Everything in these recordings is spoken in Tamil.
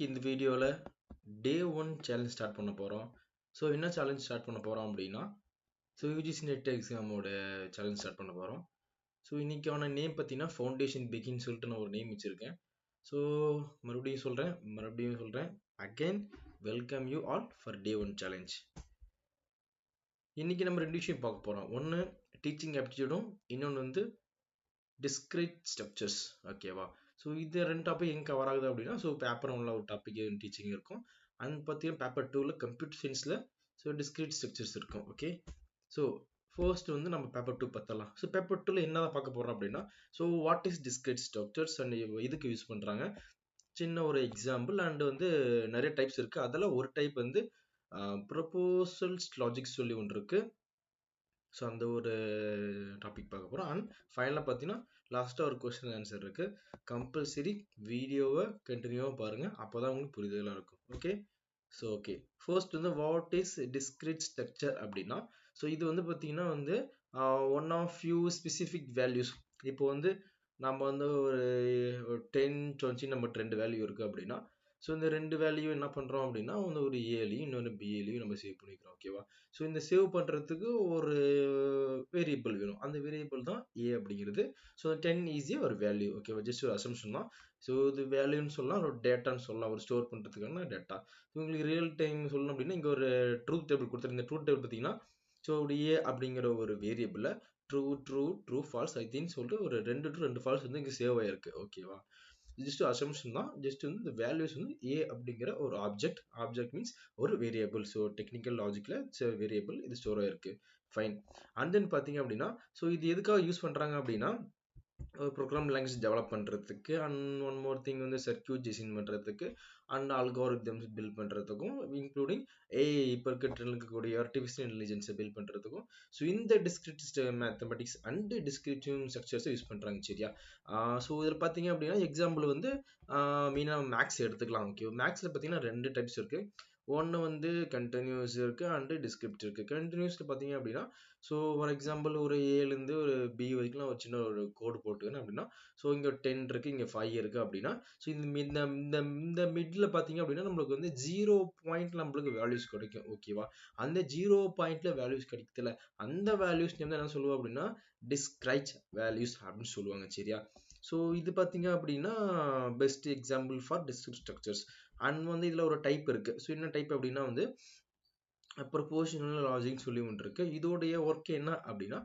இந்த வீடியோவில் டே 1 சேலஞ்ச் ஸ்டார்ட் பண்ண போகிறோம். ஸோ என்ன சேலஞ்ச் ஸ்டார்ட் பண்ண போகிறோம் அப்படின்னா யூஜிசி நெட் எக்ஸாமோட சேலஞ்ச் ஸ்டார்ட் பண்ண போகிறோம். ஸோ இன்னைக்கான நேம் பார்த்தீங்கன்னா ஃபவுண்டேஷன் பிகின் சொல்லிட்டு நான் ஒரு நேம் வச்சுருக்கேன். ஸோ மறுபடியும் சொல்கிறேன் again welcome you all for day 1 challenge. இன்னைக்கு நம்ம ரெண்டு விஷயம் பார்க்க போகிறோம். ஒன்று டீச்சிங் ஆப்டிடியூடும், இன்னொன்று வந்து டிஸ்கிரிட் ஸ்ட்ரக்சர்ஸ். ஓகேவா? ஸோ இது ரெண்டு டாபிக் எங்கே கவர் ஆகுது அப்படின்னா பேப்பர் ஒன்றில் ஒரு டாபிக் டீச்சிங் இருக்கும். அண்ட் பார்த்தீங்கன்னா பேப்பர் 2ல் கம்ப்யூட்டர் சயின்ஸில் டிஸ்கிரிட் ஸ்ட்ரக்சர்ஸ் இருக்கும். ஓகே, ஸோ ஃபர்ஸ்ட் வந்து நம்ம பேப்பர் 2 பார்த்தலாம். பேப்பர் 2ல் என்ன பார்க்க போகிறோம் அப்படின்னா what is discrete structures and இதுக்கு யூஸ் பண்ணுறாங்க, சின்ன ஒரு எக்ஸாம்பிள். அண்ட் வந்து நிறைய டைப்ஸ் இருக்குது. அதில் ஒரு டைப் வந்து ப்ரொபோசல்ஸ் லாஜிக்ஸ் சொல்லி ஒன்று இருக்குது. ஸோ அந்த ஒரு டாபிக் பார்க்க போகிறோம். அண்ட் ஃபைனலாக பார்த்தீங்கன்னா லாஸ்ட்டாக ஒரு கொஸ்டின் ஆன்சர் இருக்குது. கம்பல்சரி வீடியோவை கண்டினியூவாக பாருங்கள், அப்போ தான் உங்களுக்கு புரிதலாக இருக்கும். ஓகே ஃபர்ஸ்ட் வந்து வாட் இஸ் டிஸ்கிரிட் ஸ்ட்ரக்சர் அப்படின்னா இது வந்து பார்த்தீங்கன்னா வந்து one of few specific values. இப்போ வந்து நம்ம வந்து ஒரு 10 20 நம்ம 2 வேல்யூ இருக்குது அப்படின்னா இந்த ரெண்டு வேல்யூ என்ன பண்ணுறோம் அப்படின்னா ஒரு ஏலையும் இன்னொன்று பிஏலையும் நம்ம சேவ் பண்ணிக்கிறோம். ஓகேவா? இந்த சேவ் பண்ணுறதுக்கு ஒரு வேரியபிள் வேணும். அந்த வேரியபிள் தான் ஏ அப்படிங்கிறது. 10 ஈஸியாக ஒரு வேல்யூ. ஓகேவா? ஜஸ்ட் ஒரு அசம்ஷன் தான். இது வேல்யூன்னு சொல்லலாம், ஒரு டேட்டான்னு சொல்லலாம், ஒரு ஸ்டோர் பண்ணுறதுக்கான டேட்டா. உங்களுக்கு ரியல் டைம் சொல்லணும் அப்படின்னா இங்கே ஒரு ட்ரூத் டேபிள் கொடுத்துருங்க. ட்ரூத் டேபிள் பார்த்தீங்கன்னா ஏ அப்படிங்கிற ஒரு வேரியபிளில் ட்ரூ ஃபால்ஸ் ஐ திங்க் சொல்லிட்டு ஒரு 2 ஃபால்ஸ் வந்து இங்கே சேவ் ஆயிருக்கு. ஓகேவா? ஜஸ்ட் அசம்ஷன் தான். ஜஸ்ட் வந்து இந்த வேல்யூஸ் வந்து ஏ அப்படிங்கிற ஒரு ஆப்ஜெக்ட் மீன்ஸ் ஒரு வேரியபிள். டெக்னிக்கல் லாஜிக்கில் வேரியபிள் இது ஸ்டோர் ஆயிருக்கு. ஃபைன். அண்ட் தென் பார்த்தீங்க அப்படின்னா இது எதுக்காக யூஸ் பண்ணுறாங்க அப்படின்னா ப்ரோக்ராம் லாங்குவேஜ் டெவலப் பண்ணுறதுக்கு, அண்ட் ஒன் மோர் திங் வந்து சர்க்யூட் டிசைன் பண்ணுறதுக்கு, அண்ட் அல்காரிதம்ஸ் பில்ட் பண்ணுறதுக்கும், இன்க்ளூடிங் இப்போ இருக்கக்கூடிய ஆர்டிஃபிஷியல் இன்டெலிஜென்ஸை பில்ட் பண்ணுறதுக்கும் இந்த டிஸ்கிரிட் மேத்தமெட்டிக்ஸ் அண்ட் டிஸ்கிரிப்டிவ் ஸ்ட்ரக்சர்ஸை யூஸ் பண்ணுறாங்க. சரியா? இதில் பார்த்தீங்க அப்படின்னா எக்ஸாம்பிள் வந்து மெயினாக மேக்ஸ் எடுத்துக்கலாம். ஓகே, மேக்ஸில் பார்த்தீங்கன்னா 2 டைப்ஸ் இருக்குது. ஒன்று வந்து கண்டினியூஸ் இருக்குது அண்டு டிஸ்கிரிப்ட் இருக்குது. கண்டினியூஸில் பார்த்தீங்க அப்படின்னா ஃபார் எக்ஸாம்பிள் ஒரு ஏலேருந்து ஒரு பி வரைக்கும் ஒரு சின்ன ஒரு கோடு போட்டுக்கணும் அப்படின்னா இங்கே 10 இருக்குது, இங்கே 5 இருக்குது அப்படின்னா இந்த இந்த இந்த மிடில் பார்த்தீங்க அப்படின்னா நம்மளுக்கு வந்து 0 பாயிண்ட் நம்மளுக்கு வேல்யூஸ் கிடைக்கும். ஓகேவா? அந்த 0 பாயிண்ட்ல வேல்யூஸ் கிடைக்கல, அந்த வேல்யூஸ் வந்து என்ன சொல்லுவோம் அப்படின்னா டிஸ்கிரைட் வேல்யூஸ் அப்படின்னு சொல்லுவாங்க. சரியா? இது பார்த்தீங்க அப்படின்னா best example for discrete structures. And வந்து இதில் ஒரு டைப் இருக்குது. என்ன டைப் அப்படின்னா வந்து ப்ரொபோஷனல் லாஜிக் சொல்லி ஒன்று இருக்குது. இதோடைய ஒர்க் என்ன அப்படின்னா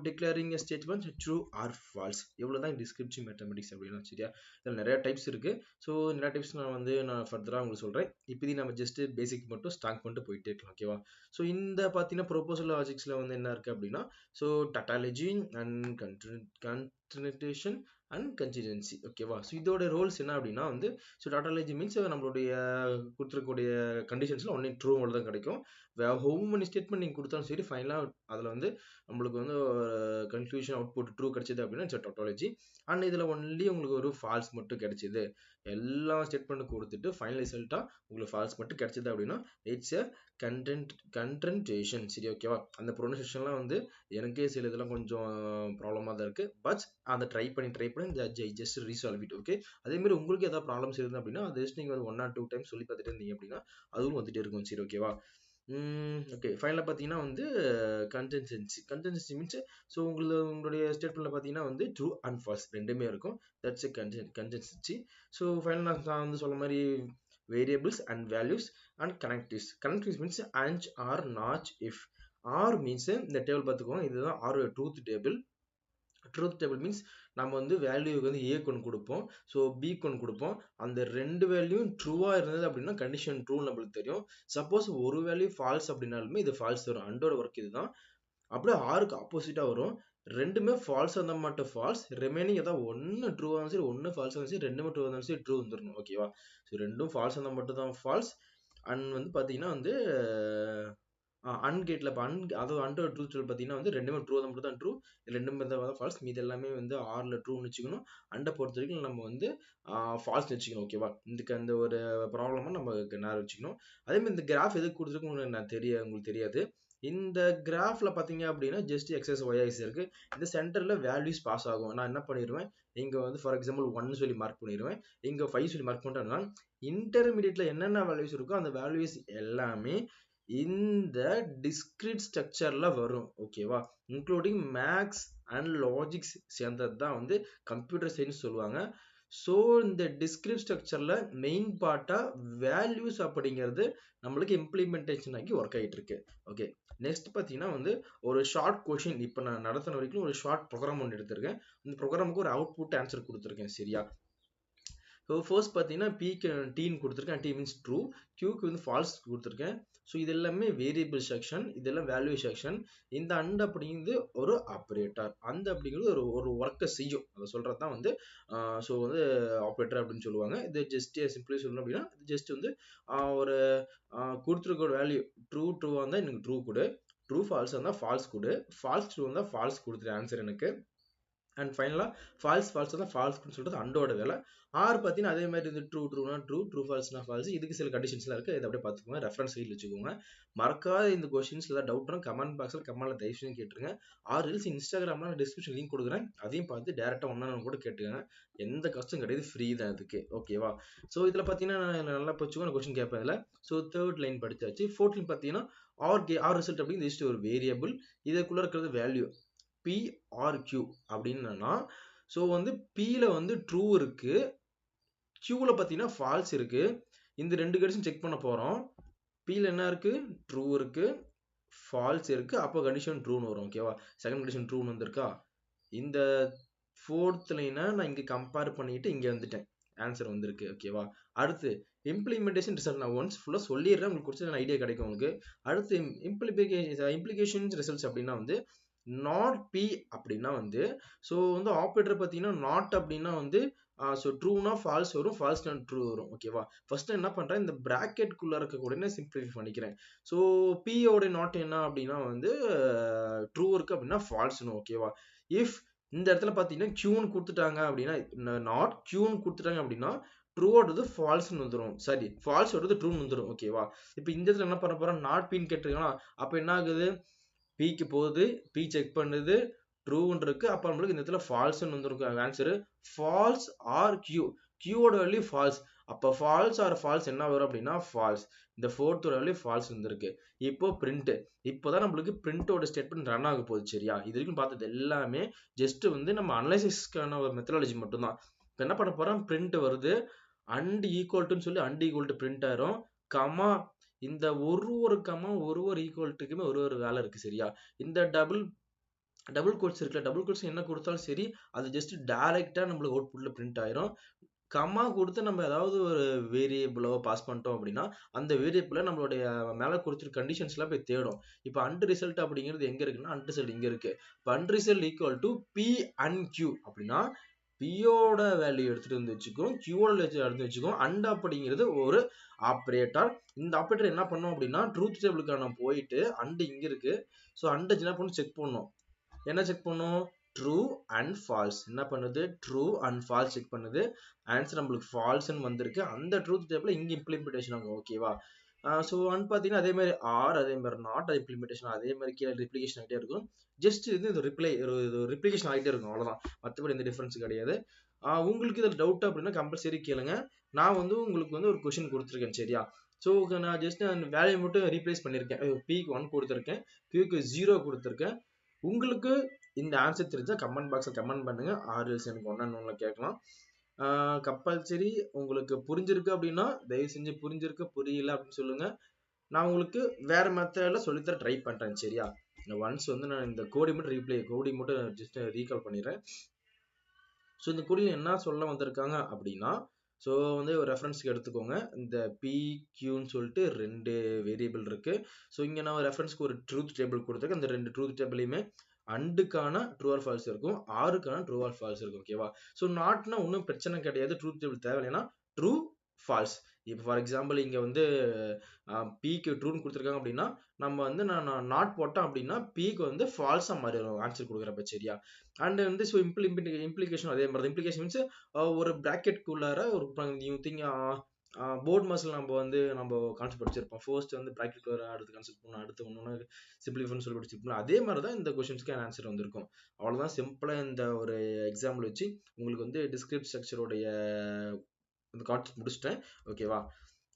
declaring a statement true or false. எவ்வளோ தான் டிஸ்கிரிப்டிவ் மேத்தமெட்டிக்ஸ் அப்படின்னா. சரியா? இதில் நிறைய டைப்ஸ் இருக்குது. நிறைய டைப்ஸ் நான் ஃபர்தராக உங்களுக்கு சொல்கிறேன். இப்போதைக்கு நம்ம ஜஸ்ட் பேசிக் மட்டும் ஸ்டார்ட் பண்ணிட்டு போயிட்டே இருக்கலாம். ஓகேவா? இந்த பார்த்தீங்கன்னா ப்ரொபோசல் லாஜிக்ஸில் வந்து என்ன இருக்குது அப்படின்னா tautology and continuation and consistency. ஓகேவா? இதோட ரோல்ஸ் என்ன அப்படின்னா வந்து டாட்டாலஜி மீன்ஸ் நம்மளுடைய கொடுத்துருக்கக்கூடிய கண்டிஷன்ஸில் ஒன்லி ட்ரூ மட்டும் தான் கிடைக்கும். ஹோம் மணி ஸ்டேட்மெண்ட் நீங்கள் கொடுத்தாலும் சரி, ஃபைனலாக அதில் வந்து நம்மளுக்கு வந்து கன்க்ளூஷன் அவுட்புட் ட்ரூ கிடைச்சிது அப்படின்னா இட்ஸ் டாட்டாலஜி. அண்ட் இதில் ஒன்லி உங்களுக்கு ஒரு ஃபால்ஸ் மட்டும் கிடைச்சிது. எல்லா ஸ்டேட்மெண்ட்டும் கொடுத்துட்டு ஃபைனல் ரிசல்ட்டாக உங்களுக்கு ஃபால்ஸ் மட்டும் கிடைச்சிது அப்படின்னா இட்ஸ் எ கன்டென்டேஷன். சரி? ஓகேவா? அந்த ப்ரொனன்சியேஷன்லாம் வந்து எனக்கே சில இதெல்லாம் கொஞ்சம் ப்ராப்ளமாக தான் இருக்குது. பட் அதை ட்ரை பண்ணி ஜஸ்ட் ரீசால்வ் இட். ஓகே, அதேமாதிரி உங்களுக்கு ஏதாவது ப்ராப்ளம்ஸ் இருந்து அப்படின்னா அது ஜஸ்ட் நீங்கள் வந்து 1 or 2 டைம்ஸ் சொல்லி பார்த்துட்டு இருந்தீங்க அப்படின்னா அதுவும் வந்துட்டே இருக்கும். சரி? ஓகேவா? ஓகே, ஃபைனலாக பார்த்தீங்கன்னா வந்து கன்டென்சி மீன்ஸ் உங்களுடைய ஸ்டேட்மெண்ட்டில் பார்த்தீங்கன்னா வந்து ட்ரூ அண்ட் ஃபால்ஸ் ரெண்டுமே இருக்கும். That's a contingency. ஃபைனலாக நான் வந்து சொல்ல மாதிரி variables and values and connectives means and or not if. Or means இந்த டேபிள் பார்த்துக்கோங்க, இதுதான் or truth table. Truth table means நம்ம வந்து வேல்யூக்கு வந்து ஏ கொண்டு கொடுப்போம், பி கொண்டு கொடுப்போம். அந்த 2 வேல்யூவும் ட்ரூவாக இருந்தது அப்படின்னா கண்டிஷன் ட்ரூ நம்மளுக்கு தெரியும். சப்போஸ் ஒரு வேல்யூ ஃபால்ஸ் அப்படின்னாலுமே இது ஃபால்ஸ் வரும். அண்டோட ஒர்க் இதுதான். அப்படியே ஆருக்கு ஆப்போசிட்டாக வரும். ரெண்டுமே ஃபால்ஸ் இருந்தால் மட்டும் ஃபால்ஸ், ரிமைனிங் ஏதாவது ஒன்று ட்ரூவாக இருந்தாலும் சரி, ஒன்று ஃபால்ஸ் இருந்தாலும் சரி, ரெண்டுமே ட்ரூ இருந்தாலும் சரி ட்ரூ வந்துடணும். ஓகேவா? ரெண்டும் ஃபால்ஸ் இருந்தால் மட்டும் தான் ஃபால்ஸ். அண்ட் வந்து பார்த்தீங்கன்னா வந்து அன்கேட்டில் அதாவது அண்டர் ட்ரூத் டேபிள் பார்த்தீங்கன்னா வந்து ரெண்டுமே ட்ரூ தான் மட்டும் தான் ட்ரூ, ரெண்டுமே தான் ஃபால்ஸ். மீது எல்லாமே வந்து ஆரில் ட்ரூன்னு வச்சுக்கணும். அண்டை பொறுத்த வரைக்கும் நம்ம வந்து ஃபால்ஸ் வச்சுக்கணும். ஓகேவா? இதுக்கு அந்த ஒரு ப்ராப்ளமாக நம்ம நேரம் வச்சுக்கணும். அதேமாதிரி இந்த கிராஃப் எதுக்கு கொடுத்துருக்கோம் உங்களுக்கு தெரியாது. இந்த கிராஃப்ல பாத்தீங்க அப்படின்னா ஜஸ்ட் எக்ஸஸ் ஒய் ஆக்சிஸ் இருக்கு. இந்த சென்டர்ல வேல்யூஸ் பாஸ் ஆகும். நான் என்ன பண்ணிடுவேன், இங்க வந்து ஃபார் எக்ஸாம்பிள் 1 சொல்லி மார்க் பண்ணிடுவேன், இங்க 5 சொல்லி மார்க் பண்ணிட்டேன்னா இன்டர்மீடியட்ல என்னென்ன வேல்யூஸ் இருக்கோ அந்த வேல்யூஸ் எல்லாமே இந்த டிஸ்கிரீட் ஸ்ட்ரக்சர்ல வரும். ஓகேவா, இன்க்ளூடிங் மேக்ஸ் அண்ட் லாஜிக்ஸ் சேர்ந்தது தான் வந்து கம்ப்யூட்டர் சயின்ஸ் சொல்லுவாங்க. ஸோ இந்த டிஸ்கிரிட் ஸ்ட்ரக்சர்ல மெயின் பார்ட்டா வேல்யூஸ் அப்படிங்கிறது நம்மளுக்கு இம்ப்ளிமெண்டேஷன் ஆகி ஒர்க் ஆகிட்டு இருக்கு. ஓகே, நெக்ஸ்ட் பார்த்தீங்கன்னா வந்து ஒரு ஷார்ட் கொஷின் இப்போ நான் நடத்தின வரைக்கும் ஒரு ஷார்ட் ப்ரோக்ராம் ஒன்று எடுத்திருக்கேன். இந்த ப்ரோக்ராமுக்கு ஒரு அவுட்புட் ஆன்சர் கொடுத்துருக்கேன். சரியா, ஸோ ஃபர்ஸ்ட் பார்த்தீங்கன்னா பிக்கு டீன்னு கொடுத்துருக்கேன், டி மீன்ஸ் ட்ரூ, கியூக்கு வந்து ஃபால்ஸ் கொடுத்துருக்கேன். ஸோ இது எல்லாமே வேரியபிள் செக்ஷன், இதெல்லாம் வேல்யூ செக்ஷன். இந்த அண்ட் அப்படிங்கிறது ஒரு ஆப்ரேட்டர், அந்த அப்படிங்கிறது ஒரு ஒரு ஒர்க்கை செய்யும், அதை சொல்கிறது தான் வந்து ஸோ வந்து ஆப்ரேட்டர் அப்படின்னு சொல்லுவாங்க. இது ஜஸ்ட் சிம்பிளி சொல்லணும் அப்படின்னா ஜஸ்ட் வந்து ஒரு கொடுத்துருக்க ஒரு வேல்யூ ட்ரூவாக இருந்தால் எனக்கு ட்ரூ கொடு, ட்ரூ ஃபால்ஸ் இருந்தால் ஃபால்ஸ் கொடு, ஃபால்ஸ் ட்ரூ இருந்தால் ஃபால்ஸ் கொடுத்துரு ஆன்சர் எனக்கு. அண்ட் ஃபைனலாக ஃபால்ஸ் தான் ஃபால்ஸ்னு சொல்கிறது அண்டோட வேலை. ஆர் பார்த்தீங்கன்னா அதே மாதிரி இது ட்ரூனா ட்ரூ ஃபால்ஸ்னா ஃபால்ஸ். இதுக்கு சில கண்டிஷன்ஸ்லாம் இருக்குது, இதை அப்படியே பார்த்துக்கோங்க, ரெஃபரன்ஸ் ரீல் வச்சுக்கோங்க. மறக்காத இந்த கொஸ்டின்ஸ் ஏதாவது டவுட்னா கமெண்ட் பாக்ஸில் கமெண்ட்ல தயவு செஞ்சு கேட்டுருங்க. ஆர் ரீல்ஸ் இன்ஸ்டாகிராமில் நான் டிஸ்கிரிப்ஷன் லிங்க் கொடுக்குறேன், அதையும் பார்த்து டேரெக்டாக ஒன்றா கூட கேட்டுக்கோங்க. எந்த கஷ்டம் கிடையாது, ஃப்ரீ தான் இதுக்கு. ஓகேவா, ஸோ இதில் பார்த்தீங்கன்னா நான் நல்லா வச்சுக்கோ, நான் கொஸ்டின் கேட்பேன் இதில். ஸோ தேர்ட் லைன் படிச்சாச்சு. ஃபோர்த் லைன் பார்த்தீங்கன்னா ஆர் ரிசல்ட் அப்படிங்கிறது ஜஸ்ட் ஒரு வேரியபிள், இதுக்குள்ளே இருக்கிறது வேல்யூ P or Q அப்படின்னா, ஸோ வந்து Pல வந்து ட்ரூ இருக்கு, Qல பார்த்தீங்கன்னா ஃபால்ஸ் இருக்கு. இந்த ரெண்டு கண்டிஷன் செக் பண்ண போறோம். Pல என்ன இருக்கு, ட்ரூ இருக்கு, ஃபால்ஸ் இருக்கு, அப்போ கண்டிஷன் ட்ரூன்னு வரும். ஓகேவா, செகண்ட் கண்டிஷன் ட்ரூன்னு வந்திருக்கா. இந்த ஃபோர்த் லைனை நான் இங்கே கம்பேர் பண்ணிட்டு இங்கே வந்துட்டேன், ஆன்சர் வந்திருக்கு. ஓகேவா, அடுத்து இம்ப்ளிமெண்டேஷன் ரிசல்ட் நான் ஒன்ஸ் ஃபுல்லாக சொல்லிடுறேன், உங்களுக்கு குறிச்சு ஐடியா கிடைக்கும் உங்களுக்கு. அடுத்து இம்ப்ளிகேஷன் ரிசல்ட்ஸ் அப்படின்னா வந்து நாட் பி அப்படின்னா வந்து, ஸோ வந்து ஆப்ரேட்டர் பார்த்தீங்கன்னா நாட் அப்படின்னா வந்து ஸோ ட்ரூனா ஃபால்ஸ் வரும், ஃபால்ஸ்னா ட்ரூ வரும். ஓகேவா, ஃபர்ஸ்ட் என்ன பண்ணுறேன், இந்த ப்ராக்கெட்குள்ளே இருக்கக்கூடிய சிம்பிளிஃபை பண்ணிக்கிறேன். ஸோ பியோட நாட் என்ன அப்படின்னா வந்து ட்ரூ இருக்கு அப்படின்னா ஃபால்ஸ்னு. ஓகேவா, இஃப் இந்த இடத்துல பார்த்தீங்கன்னா கியூன்னு கொடுத்துட்டாங்க அப்படின்னா, நாட் கியூன்னு கொடுத்துட்டாங்க அப்படின்னா ட்ரூ ஓடுறது ஃபால்ஸ்னு வந்துடும், சாரி ஃபால்ஸ் ஓடுறது ட்ரூன்னு வந்துடும். ஓகேவா, இப்போ இந்த இடத்துல என்ன பண்ண போகிறோம், நாட் பின்னு கேட்டிருக்கோம்னா அப்போ என்ன ஆகுது, பிக்கு போகுது, பி செக் பண்ணுது, ட்ரூன்னு இருக்கு, அப்போ நம்மளுக்கு இந்த இடத்துல ஃபால்ஸ்னு வந்துருக்கும் ஆன்சரு. ஃபால்ஸ் ஆர் கியூ, கியூவோட வேல்யூ ஃபால்ஸ், அப்போ ஃபால்ஸ் ஆர் ஃபால்ஸ் என்ன வரும் அப்படின்னா ஃபால்ஸ். இந்த ஃபோர்த்தோட வேல்யூ ஃபால்ஸ் வந்துருக்கு. இப்போ பிரிண்ட், இப்போதான் நம்மளுக்கு பிரிண்டோட ஸ்டேட்மெண்ட் ரன் ஆக போகுது. சரியா, இது வரைக்கும் பார்த்தது எல்லாமே ஜஸ்ட் வந்து நம்ம அனலைசிஸ்க்கான ஒரு மெத்தடாலஜி மட்டும்தான். இப்போ என்ன பண்ண போறோம், பிரிண்ட் வருது, அண்ட் ஈக்குவல் டுன்னு சொல்லி அண்ட் ஈக்குவல் டு பிரிண்ட் ஆயிரும், கமா இந்த ஒரு கமா ஒரு ஈக்குவல்ட்டுக்குமே ஒரு வேலை இருக்கு. சரியா, இந்த டபுள் கோட்ஸ் இருக்குல்ல, டபுள் கோட்ஸ் என்ன கொடுத்தாலும் சரி அது ஜஸ்ட் டைரக்டா நம்மளுக்கு அவுட்புட்ல பிரிண்ட் ஆயிரும். கமா கொடுத்து நம்ம ஏதாவது ஒரு வேரியபிளோ பாஸ் பண்ணிட்டோம் அப்படின்னா அந்த வேரியபிளை நம்மளுடைய மேலே கொடுத்துருக்க கண்டிஷன்ஸ்லாம் போய் தேடும். இப்போ அண்ட் ரிசல்ட் அப்படிங்கிறது எங்க இருக்குன்னா அண்ட் ரிசல்ட் இங்க இருக்கு. இப்போ and result equal to P and Q அப்படின்னா பியோட வேல்யூ எடுத்துட்டு வந்து வச்சுக்கோம், கியூவோட எடுத்து வச்சுக்கோம். அண்ட் அப்படிங்கிறது ஒரு ஆப்ரேட்டர். இந்த ஆப்ரேட்டர் என்ன பண்ணும் அப்படின்னா ட்ரூத் டேபிளுக்கான போயிட்டு அண்ட் இங்க இருக்கு, ஸோ அண்ட் என்ன பண்ணி செக் பண்ணும், என்ன செக் பண்ணும், ட்ரூ அண்ட் ஃபால்ஸ். என்ன பண்ணுது, ட்ரூ அண்ட் ஃபால்ஸ் செக் பண்ணுது, ஆன்சர் நம்மளுக்கு ஃபால்ஸ்ன்னு வந்திருக்கு. அந்த ட்ரூத் டேபிள் இங்க இம்ப்ளிமெண்டேஷன் ஆகும். ஓகேவா, ஸோ அண்ட் பார்த்தீங்கன்னா அதே மாதிரி ஆர், அதே மாதிரி நாட் இம்ப்ளிமெண்டேஷன், அதே மாதிரி கீழே ரிப்ளிகேஷன் ஆகிட்டே இருக்கும். ஜஸ்ட் இது ரிப்ளிகேஷன் ஆகிட்டே இருக்கும், அவ்வளோதான், மற்றபடி எந்த டிஃபரன்ஸ் கிடையாது. உங்களுக்கு இதில் டவுட் அப்படின்னா கம்பல்சரி கேளுங்க. நான் வந்து உங்களுக்கு வந்து ஒரு கொஸ்டின் கொடுத்துருக்கேன். சரியா, ஸோ நான் ஜஸ்ட் அந்த வேல்யூ மட்டும் ரீப்ளேஸ் பண்ணியிருக்கேன். பிக்கு 1 கொடுத்துருக்கேன், கியூக்கு 0 கொடுத்துருக்கேன். உங்களுக்கு இந்த ஆன்சர் தெரிஞ்சா கமெண்ட் பாக்ஸில் கமெண்ட் பண்ணுங்க, ஆர்எல்ஸ் எனக்கு ஒன்று கேட்கலாம். கம்பல்சரி உங்களுக்கு புரிஞ்சிருக்கு அப்படின்னா தயவு செஞ்சு புரிஞ்சிருக்கு, புரியல அப்படின்னு சொல்லுங்க, நான் உங்களுக்கு வேற மெத்தட்ல சொல்லித்தர ட்ரை பண்றேன். சரியா, ஒன்ஸ் வந்து நான் இந்த கோடி மட்டும் ஜஸ்ட் ரீகால் பண்ணிடுறேன். ஸோ இந்த கோடியில் என்ன சொல்ல வந்திருக்காங்க அப்படின்னா, ஸோ வந்து ஒரு ரெஃபரன்ஸ்க்கு எடுத்துக்கோங்க, இந்த பிக்யூன்னு சொல்லிட்டு 2 வேரியபிள் இருக்கு. ஸோ இங்கே நான் ரெஃபரன்ஸ்க்கு ஒரு ட்ரூத் டேபிள் கொடுத்துருக்கேன். அந்த 2 ட்ரூத் டேபிளையுமே அண்டுக்கான ட்ரூ ஆர் ஃபால்ஸ் இருக்கும், ஆருக்கான ட்ரூ ஆர் ஃபால்ஸ் இருக்கும். ஓகேவா, ஸோ நாட்னா ஒன்றும் பிரச்சனை கிடையாது, ட்ரூத் டேபிள் தேவையில்லைன்னா ட்ரூ ஃபால்ஸ். இப்போ ஃபார் எக்ஸாம்பிள் இங்கே வந்து பிக்கு ட்ரூன்னு கொடுத்துருக்காங்க அப்படின்னா நம்ம வந்து நான் நாட் போட்டேன் அப்படின்னா பிக்கு வந்து ஃபால்ஸாக மாறிடும் ஆன்சர் கொடுக்குறப்ப. சரியா, அண்ட் வந்து ஸோ இம்ப்ளிகேஷன் அதே மாதிரி இம்ப்ளிகேஷன் மீன்ஸ் ஒரு ப்ராக்கெட்குள்ளார ஒரு நியூ திங் போர்ட் மசில் நம்ம கான்செப்ட் படிச்சிருப்போம். ஃபர்ஸ்ட் வந்து ப்ராக்கெட் வர, அடுத்து கான்செப்ட் பண்ணணும், அடுத்து ஒன்று சிம்பிளிஃபைன்னு சொல்லி படிச்சிருப்போம். அதே மாதிரி தான் இந்த கொஷின்ஸ்க்கு ஆன்சர் வந்திருக்கும். அவ்வளோதான் சிம்பிளாக இந்த ஒரு எக்ஸாம்பிள் வச்சு உங்களுக்கு வந்து டிஸ்கிரிப்ட் ஸ்ட்ரக்சருடைய இந்த கான்செப்ட் முடிச்சிட்டேன். ஓகேவா?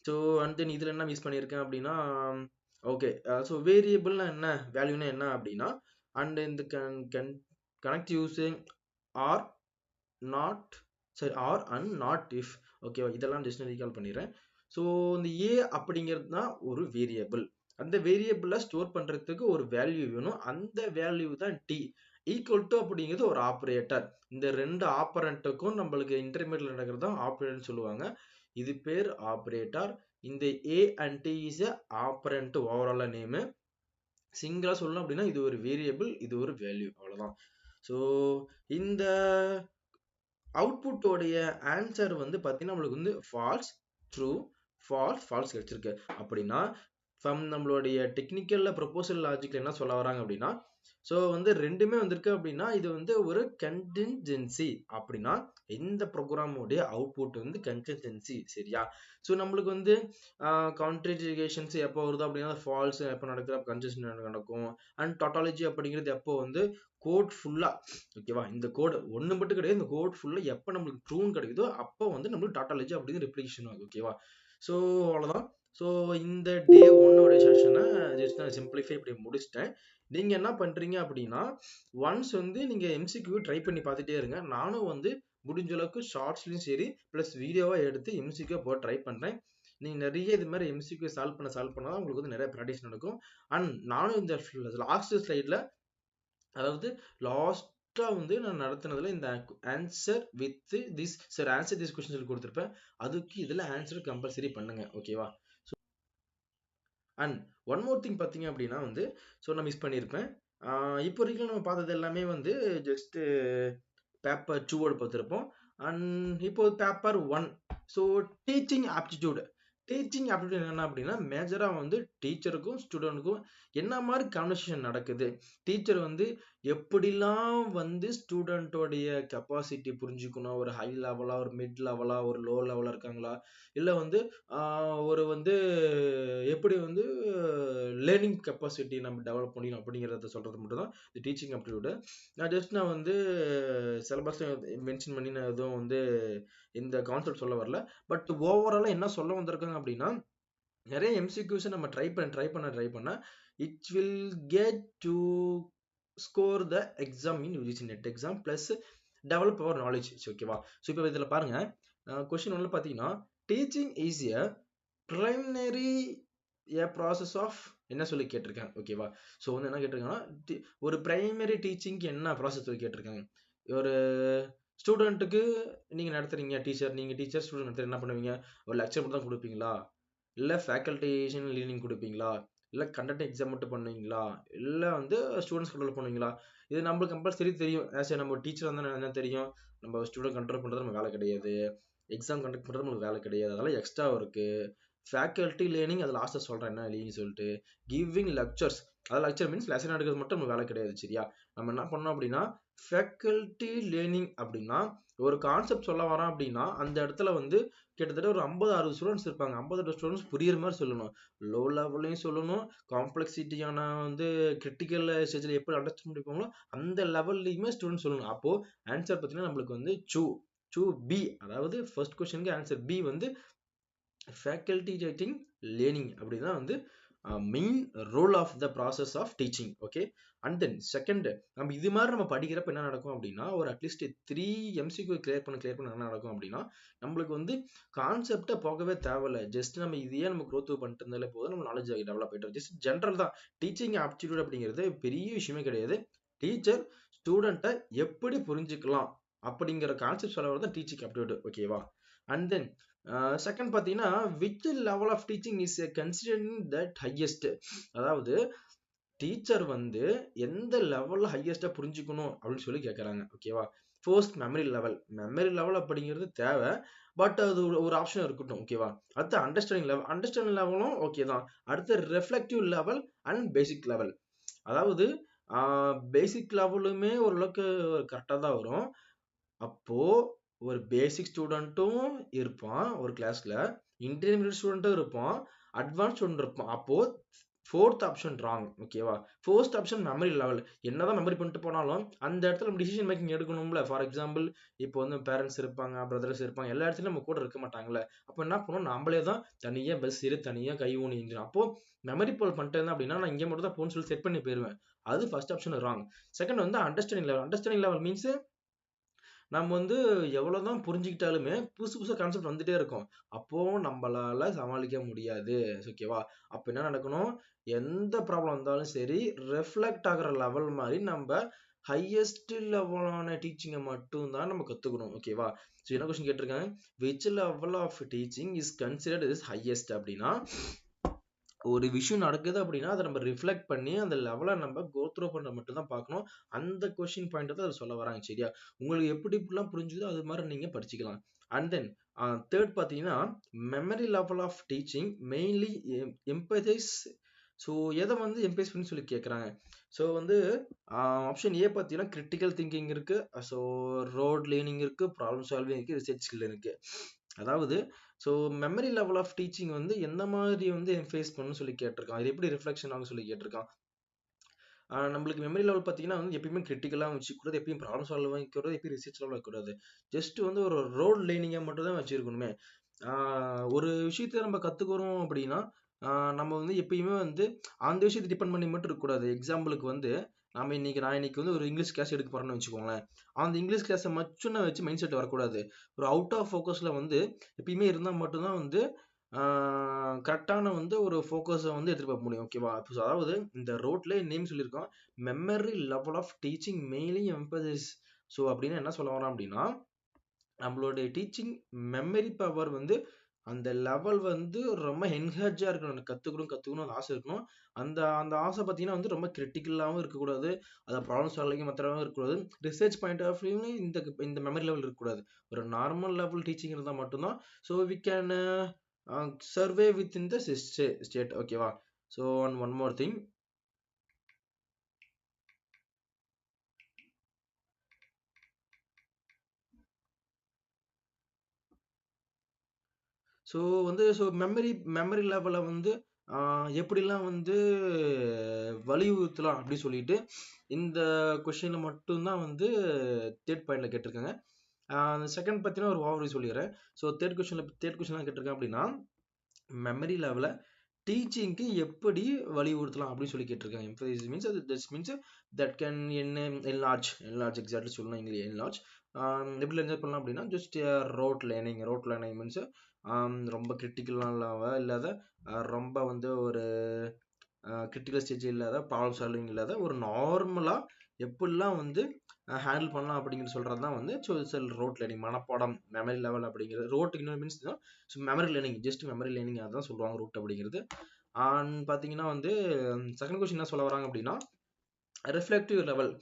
ஸோ அண்ட் தென் இதில் என்ன மிஸ் பண்ணியிருக்கேன் அப்படின்னா, ஓகே, ஸோ வேரியபிள்னா என்ன, வேல்யூனா என்ன அப்படின்னா, அண்ட் இந்த கனெக்ட் யூஸிங் ஆர் நாட், சரி, ஆர் அண்ட் நாட் இஃப். ஓகேவா? இதெல்லாம் ஜஸ்ட் ரீகால் பண்ணிடுறேன். ஸோ இந்த ஏ அப்படிங்கிறது தான் ஒரு வேரியபிள். அந்த வேரியபிளை ஸ்டோர் பண்ணுறதுக்கு ஒரு வேல்யூ வேணும். அந்த வேல்யூ தான் டி. ஈக்குவல் டு அப்படிங்கிறது ஒரு ஆப்ரேட்டர். இந்த ரெண்டு ஆப்பரண்ட்டுக்கும் நம்மளுக்கு இன்டர்மீடியட் நடக்கிறது தான் ஆப்ரேட்டர்னு சொல்லுவாங்க. இது பேர் ஆப்ரேட்டர். இந்த A and D is operand overall name. சிங்கிளா சொல்லணும் அப்படின்னா இது ஒரு வேரியபிள், இது ஒரு வேல்யூ, அவ்வளவுதான். ஸோ இந்த அவுட்புட்டோடைய ஆன்சர் வந்து பார்த்தீங்கன்னா நம்மளுக்கு வந்து ஃபால்ஸ், ட்ரூ, ஃபால்ஸ், ஃபால்ஸ் கிடைச்சிருக்கு. அப்படின்னா ஃப்ரம் நம்மளுடைய டெக்னிக்கல்ல ப்ரொபோசல் லாஜிக்ல என்ன சொல்ல வராங்க அப்படின்னா, ஸோ வந்து ரெண்டுமே வந்திருக்கு அப்படின்னா இது வந்து ஒரு கண்டின்ஜென்சி. அப்படின்னா இந்த ப்ரோக்ராமோடைய அவுட்புட் வந்து கண்டின்ஜென்சி. சரியா? ஸோ நம்மளுக்கு வந்து கான்ட்ரிகேஷன்ஸ் எப்போ வருது அப்படின்னா ஃபால்ஸ் எப்போ நடக்குது, அப்போ கன்ஜென்ஷன் நடக்கும். அண்ட் டாட்டாலஜி அப்படிங்கிறது எப்போ வந்து கோட் ஃபுல்லா, ஓகேவா, இந்த கோட் ஒன்று மட்டும் கிடையாது, இந்த கோட் ஃபுல்லா எப்போ நம்மளுக்கு ட்ரூன் கிடைக்குதோ அப்போ வந்து நம்மளுக்கு டாட்டாலஜி அப்படிங்கிற ரிப்ளிகேஷன் ஆகுது. ஓகேவா? ஸோ அவ்வளோதான். ஸோ இந்த டே ஒன்னோட செஷனை ஜஸ்ட் நான் சிம்பிளிஃபை இப்படி முடிச்சிட்டேன். நீங்க என்ன பண்றீங்க அப்படின்னா, ஒன்ஸ் வந்து நீங்க எம்சிக்யூ ட்ரை பண்ணி பார்த்துட்டே இருங்க. நானும் வந்து முடிஞ்ச அளவுக்கு ஷார்ட்ஸ்லயும் சரி பிளஸ் வீடியோவா எடுத்து எம்சிக்யூ போட்டு ட்ரை பண்றேன். நீங்க நிறைய இது மாதிரி எம்சிக்யூ சால்வ் பண்ணா உங்களுக்கு வந்து நிறைய ப்ராக்டிஸ் நடக்கும். அண்ட் நானும் இந்த லாஸ்ட் ஸ்லைட்ல, அதாவது லாஸ்டா வந்து நான் நடத்தினதுல இந்த answer with this sir answer this question சொல்லி கொடுத்துருப்பேன். அதுக்கு இதுல ஆன்சர் கம்பல்சரி பண்ணுங்க. ஓகேவா? அண்ட் ஒன் மோர் திங் பார்த்தீங்க அப்படின்னா வந்து, ஸோ நான் மிஸ் பண்ணியிருப்பேன். இப்போ வரைக்கும் நம்ம பார்த்தது எல்லாமே வந்து ஜஸ்ட் பேப்பர் 2 பார்த்துருப்போம். அண்ட் இப்போ paper 1. So teaching aptitude. Teaching aptitude என்ன அப்படின்னா மேஜராக வந்து டீச்சருக்கும் ஸ்டூடெண்ட்டுக்கும் என்ன மாதிரி கான்வர்சேஷன் நடக்குது, டீச்சர் வந்து எப்படிலாம் வந்து ஸ்டூடெண்ட்டோடைய கெப்பாசிட்டி புரிஞ்சுக்கணும், ஒரு ஹை லெவலாக, ஒரு மிட் லெவலாக, ஒரு லோ லெவலாக இருக்காங்களா, இல்லை வந்து ஒரு வந்து எப்படி வந்து லேர்னிங் கெப்பாசிட்டி நம்ம டெவலப் பண்ணிக்கணும் அப்படிங்கிறத சொல்கிறது மட்டும் தான் இந்த டீச்சிங் ஆப்டிடியூடு. நான் வந்து சிலபஸ்ல மென்ஷன் பண்ணி நான் எதுவும் வந்து இந்த கான்செப்ட் சொல்ல வரல. பட் ஓவராலாக என்ன சொல்ல வந்திருக்காங்க அப்படின்னா, நிறைய எம்சிக்யூஸை நம்ம ட்ரை பண்ண it will get to score the exam in UGC NET exam plus develop our knowledge. ஓகேவா? ஸோ இப்போ இதில் பாருங்க, கொஸ்டின் ஒன்று பார்த்தீங்கன்னா, teaching is a primary a process of என்ன சொல்லி கேட்டிருக்காங்க. ஓகேவா? ஸோ வந்து என்ன கேட்டிருக்காங்கன்னா, ஒரு பிரைமரி டீச்சிங்க்கு என்ன ப்ராசஸ் சொல்லி கேட்டிருக்காங்க. ஒரு ஸ்டூடெண்ட்டுக்கு நீங்கள் நடத்துறீங்க, நீங்கள் டீச்சர் ஸ்டூடெண்ட் நடத்துற என்ன பண்ணுவீங்க, ஒரு லெக்சர் மட்டும் தான் கொடுப்பீங்களா, இல்லை ஃபேக்கல்டேஷன் லீனிங் கொடுப்பீங்களா, இல்லை கண்டக்ட் எக்ஸாம் மட்டும் பண்ணுவீங்களா, இல்லை வந்து ஸ்டூடெண்ட்ஸ் கண்ட்ரோல் பண்ணுவீங்களா? இது நம்மளுக்கு கம்பல்சரி தெரியும். ஆஸ் நம்ம டீச்சர் வந்து என்ன தெரியும், நம்ம ஸ்டூடெண்ட் கண்ட்ரோல் பண்ணுறது நம்ம வேலை கிடையாது, எக்ஸாம் கண்டக்ட் பண்ணுறது நம்மளுக்கு வேலை கிடையாது, அதெல்லாம் எக்ஸ்ட்ரா இருக்கு. ஃபேக்கல்ட்டி லேர்னிங் அது லாஸ்ட்டாக சொல்கிறேன் என்ன இல்லைன்னு சொல்லிட்டு, கிவிங் லெக்சர்ஸ், அதாவது லெக்சர் மீன்ஸ் லெசன் எடுக்கிறது மட்டும் நம்ம வேலை கிடையாது. சரியா? நம்ம என்ன பண்ணோம் அப்படின்னா ஃபேக்கல்ட்டி லேர்னிங் அப்படின்னா ஒரு கான்செப்ட் சொல்ல வரோம் அப்படின்னா அந்த இடத்துல வந்து கிட்டத்தட்ட ஒரு 50-60 ஸ்டூடெண்ட்ஸ் இருப்பாங்க. 50 ஸ்டூடெண்ட்ஸ் புரியுற மாதிரி சொல்லணும், லோ லெவல்லையும் சொல்லணும், காம்ப்ளெக்சிட்டியான வந்து கிரிட்டிக்கல் ஸ்டேஜில் எப்படி அண்டர்ஸ்டாண்ட் பண்ணிப்பாங்களோ அந்த லெவல்லையுமே ஸ்டூடெண்ட்ஸ் சொல்லணும். அப்போது ஆன்சர் பார்த்தீங்கன்னா நம்மளுக்கு வந்து சூ பி, அதாவது ஃபர்ஸ்ட் கொஸ்டினுக்கு ஆன்சர் பி வந்து ஃபேக்கல்ட்டி ரைட்டிங் லேர்னிங் அப்படிதான் வந்து main role of the process of teaching. Okay? And then second, நம்ம இது மாதிரி நம்ம படிக்கிறப்ப என்ன நடக்கும் அப்படின்னா, ஒரு அட்லீஸ்ட் 3 எம்சிக்யூ கிளியர் பண்ண என்ன நடக்கும் அப்படின்னா, நம்மளுக்கு வந்து கான்செப்டை போகவே தேவையில்லை, ஜஸ்ட் நம்ம இதையே நம்ம க்ரோத் பண்ணிட்டு இருந்தாலே போதும், நம்ம நாலேஜ் டெவலப் ஆகிட்டோம். ஜஸ்ட் ஜென்ரல் தான். டீச்சிங் ஆப்டிடியூட் அப்படிங்கிறது பெரிய விஷயமே கிடையாது. டீச்சர் ஸ்டூடெண்ட்டை எப்படி புரிஞ்சுக்கலாம் அப்படிங்கிற கான்செப்ட் சொல்ல வரதான் டீச்சிங் ஆப்டிடியூட். ஓகேவா? அண்ட் தென் செகண்ட் பார்த்தீங்கன்னா, which level of teaching is considering that highest, அதாவது டீச்சர் வந்து எந்த லெவலில் ஹையஸ்ட்டாக புரிஞ்சுக்கணும் அப்படின்னு சொல்லி கேட்குறாங்க. ஓகேவா? ஃபர்ஸ்ட் மெமரி லெவல் அப்படிங்கிறது தேவை, பட் அது ஒரு ஆப்ஷன் இருக்கட்டும். ஓகேவா? அடுத்து அண்டர்ஸ்டாண்டிங் லெவலும் ஓகே தான். அடுத்து reflective level and basic level, அதாவது பேசிக் லெவலுமே ஓரளவுக்கு கரெக்டாக தான் வரும். அப்போ ஒரு பேசிக் ஸ்டூடெண்ட்டும் இருப்பான் ஒரு கிளாஸ்ல, இன்டர்மீடியட் ஸ்டூடெண்ட்டும் இருப்போம், அட்வான்ஸ் ஸ்டூடெண்ட் இருப்போம். அப்போ ஃபோர்த் ஆப்ஷன் ராங். ஓகேவா? First option memory level. என்னதான் மெமரி பண்ணிட்டு போனாலும் அந்த இடத்துல நம்ம டிசிஷன் மேக்கிங் எடுக்கணும்ல. ஃபார் எக்ஸாம்பிள் இப்போ வந்து பேரண்ட்ஸ் இருப்பாங்க, பிரதர்ஸ் இருப்பாங்க, எல்லா இடத்துலயும் நம்ம கூட இருக்க மாட்டாங்கல்ல. அப்போ என்ன பண்ணுவோம், நாமளே தான் தனியா பஸ் ஏறி தனியா கை ஊனி எஞ்சிடும். அப்போ மெமரி போல் பண்ணிட்டேன் அப்படின்னா நான் இங்கே மட்டும் தான் போன்னு சொல்லி செட் பண்ணி போயிருவேன். அது ஃபர்ஸ்ட் ஆப்ஷன் ராங். செகண்ட் வந்து understanding level. Understanding level means நம்ம வந்து எவ்வளவுதான் புரிஞ்சுக்கிட்டாலுமே புதுசு புதுசா கான்செப்ட் வந்துட்டே இருக்கும். அப்போ நம்மளால சமாளிக்க முடியாது. ஓகேவா? அப்ப என்ன நடக்கணும், எந்த ப்ராப்ளம் வந்தாலும் சரி ரெஃப்ளெக்ட் ஆகுற லெவல் மாதிரி நம்ம ஹையஸ்ட் லெவலான டீச்சிங்கை மட்டும் தான் நம்ம கத்துக்கணும். ஓகேவா? ஸோ என்ன கொஸ்டின் கேட்டிருக்காங்க, which level of teaching is considered is highest அப்படின்னா, ஒரு விஷயம் நடக்குது அப்படின்னா அதை நம்ம ரிஃப்ளெக்ட் பண்ணி அந்த லெவலை நம்ம கோ த்ரூ பண்ண மட்டும் தான் பார்க்கணும். அந்த கொஸ்டின் பாயிண்ட் தான் அதை சொல்ல வராங்க. சரியா? உங்களுக்கு எப்படி இப்படிலாம் புரிஞ்சுதோ அது மாதிரி நீங்க படிச்சுக்கலாம். அண்ட் தென் தேர்ட் பார்த்தீங்கன்னா, memory level of teaching mainly emphasise. So எதை வந்து எம்பைஸ் பண்ணி சொல்லி கேட்குறாங்க. ஸோ வந்து ஆப்ஷன் ஏ பார்த்தீங்கன்னா கிரிட்டிக்கல் திங்கிங் இருக்கு, ஸோ ரோட் லேர்னிங் இருக்கு, ப்ராப்ளம் சால்விங் இருக்கு, ரிசர்ச் ஸ்கில் இருக்கு. அதாவது so memory level of teaching வந்து எந்த மாதிரி வந்து எம்ஃபேஸ் பண்ணணும்னு சொல்லி கேட்டிருக்கான், இது எப்படி ரிஃப்ளெக்ஷன் ஆகும் சொல்லி கேட்டிருக்கான். நம்மளுக்கு மெமரி லெவல் பார்த்தீங்கன்னா வந்து எப்பயுமே கிரிட்டிக்கலாக வச்சுக்கூடாது, எப்பயும் ப்ராப்ளம் சால்வ் வைக்கிறது, எப்பயும் ரிசர்ச் லெவல் வைக்கக்கூடாது. ஜஸ்ட் வந்து ஒரு ரோட் லைனிங்கை மட்டும் தான் வச்சிருக்கணுமே. ஒரு விஷயத்த நம்ம கற்றுக்குறோம் அப்படின்னா நம்ம வந்து எப்பயுமே வந்து அந்த விஷயத்தை டிபெண்ட் பண்ணி மட்டும் இருக்கக்கூடாது. எக்ஸாம்பிளுக்கு வந்து நான் இன்னைக்கு வந்து ஒரு இங்கிலீஷ் கிளாஸ் எடுக்க போறேன்னு வச்சுக்கோங்களேன். அந்த இங்கிலீஷ் கிளாஸை மட்டும் நான் வச்சு மைண்ட் செட் வரக்கூடாது. ஒரு அவுட் ஆஃப் ஃபோக்கஸில் வந்து எப்பயுமே இருந்தால் மட்டும்தான் வந்து கரெக்டான வந்து ஒரு ஃபோக்கஸை வந்து எடுத்துட்டு போக முடியும். ஓகேவா? அதாவது இந்த ரோட்ல நேம் சொல்லியிருக்கோம், memory level of teaching mainly emphasis. So அப்படின்னு என்ன சொல்ல வரோம் அப்படின்னா, நம்மளுடைய டீச்சிங் மெமரி பவர் வந்து அந்த லெவல் வந்து ரொம்ப என்கரேஜா இருக்கணும். எனக்கு கத்துக்கணும் அந்த ஆசை இருக்கணும். அந்த அந்த ஆசை பார்த்தீங்கன்னா வந்து ரொம்ப கிரிட்டிக்கலாவும் இருக்கக்கூடாது. அதை ப்ராப்ளம் சால்விங் மெத்தடாவும் இருக்கக்கூடாது. ரிசர்ச் பாயிண்ட் ஆஃப் வியூலையும் இந்த மெமரி லெவல் இருக்கக்கூடாது. ஒரு நார்மல் லெவல் டீச்சிங் இருந்தால் மட்டும்தான் so we can survey with in the state. ஓகேவா? So one more thing. So வந்து மெமரி லெவலை வந்து எப்படிலாம் வந்து வலியுறுத்தலாம் அப்படின்னு சொல்லிட்டு இந்த கொஸ்டினில் மட்டும்தான் வந்து தேர்ட் பாயிண்ட்ல கேட்டிருக்காங்க. செகண்ட் பார்த்தீங்கன்னா ஒரு ஓவர்வியூ சொல்லிடுறேன். ஸோ தேர்ட் கொஸ்டின்லாம் கேட்டிருக்கேன் அப்படின்னா, மெமரி லெவலை டீச்சிங்க்கு எப்படி வலியுறுத்தலாம் அப்படின்னு சொல்லி கேட்டிருக்காங்க. எம்பசிஸ் மீன்ஸ் அது this means that can enlarge exactly சொல்லணும் இங்கிலீஷ் என்லார்ஜ். எப்படி என்ஜாய் பண்ணலாம் அப்படின்னா, ஜஸ்ட் ரோட் லேர்னிங் மீன்ஸ் ரொம்ப கிரிட்டிக்கலாக இல்லாத ரொம்ப வந்து ஒரு கிரிட்டிக்கல் ஸ்டேஜ் இல்லாத ப்ராப்ளம் சால்விங் இல்லாத ஒரு நார்மலாக எப்படிலாம் வந்து ஹேண்டில் பண்ணலாம் அப்படிங்கிறது சொல்கிறது தான் வந்து ரோட் லேர்னிங் மனப்பாடம் மெமரி லெவல் அப்படிங்கிறது. ரோட் இன்னொரு மீன்ஸ் தான் memory learning, just memory learning அதான் சொல்லுவாங்க ரூட் அப்படிங்கிறது. பார்த்தீங்கன்னா வந்து செகண்ட் கொஸ்டின் என்ன சொல்ல வராங்க அப்படின்னா, reflective level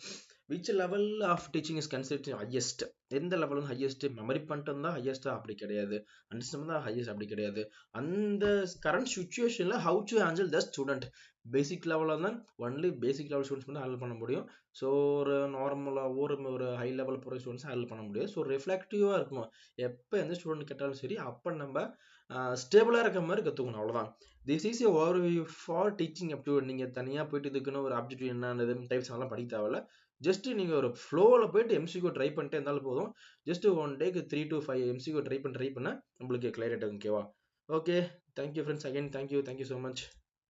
which level of teaching is considered highest. எந்த லெவல் வந்து ஹையஸ்ட், மெமரி பண்ணிட்டு தான் ஹையஸ்டா அப்படி கிடையாது, அண்டர்ஸ்டாண்ட் தான் ஹையஸ்ட் அப்படி கிடையாது. அந்த கரண்ட் சுச்சுவேஷன்ல how to handle the student basic லெவலில் தான் ஒன்லி பேசிக் லெவல் ஸ்டூடெண்ட்ஸ் மட்டும் ஹேண்டில் பண்ண முடியும். ஸோ ஒரு நார்மலாக ஒரு ஹை லெவல் போகிற ஸ்டூடெண்ட்ஸ் ஹேண்டில் பண்ண முடியாது. ஸோ ரிஃப்ளெக்டிவாக இருக்கணும். எப்போ எந்த ஸ்டூடெண்ட் கேட்டாலும் சரி அப்போ நம்ம ஸ்டேபிளாக இருக்க மாதிரி கற்றுக்கணும். அவ்வளோதான். This is a overview for teaching aptitude. நீங்கள் தனியாக போயிட்டு இதுக்குன்னு ஒரு ஆப்ஜெக்டிவ் என்னது டைப்ஸ் எல்லாம் படிக்க தேவையில்ல. ஜஸ்ட் நீங்கள் ஒரு ஃப்ளோவில் போயிட்டு எம்சிக்யூ ட்ரை பண்ணிட்டே இருந்தாலும் போதும். ஜஸ்ட் 1 டேக்கு 3 to 5 எம்சிக்யூ ட்ரை பண்ண நம்மளுக்கு கிளியர் ஆகிட்டு. ஓகேவா? Okay, thank you friends. Again thank you so much.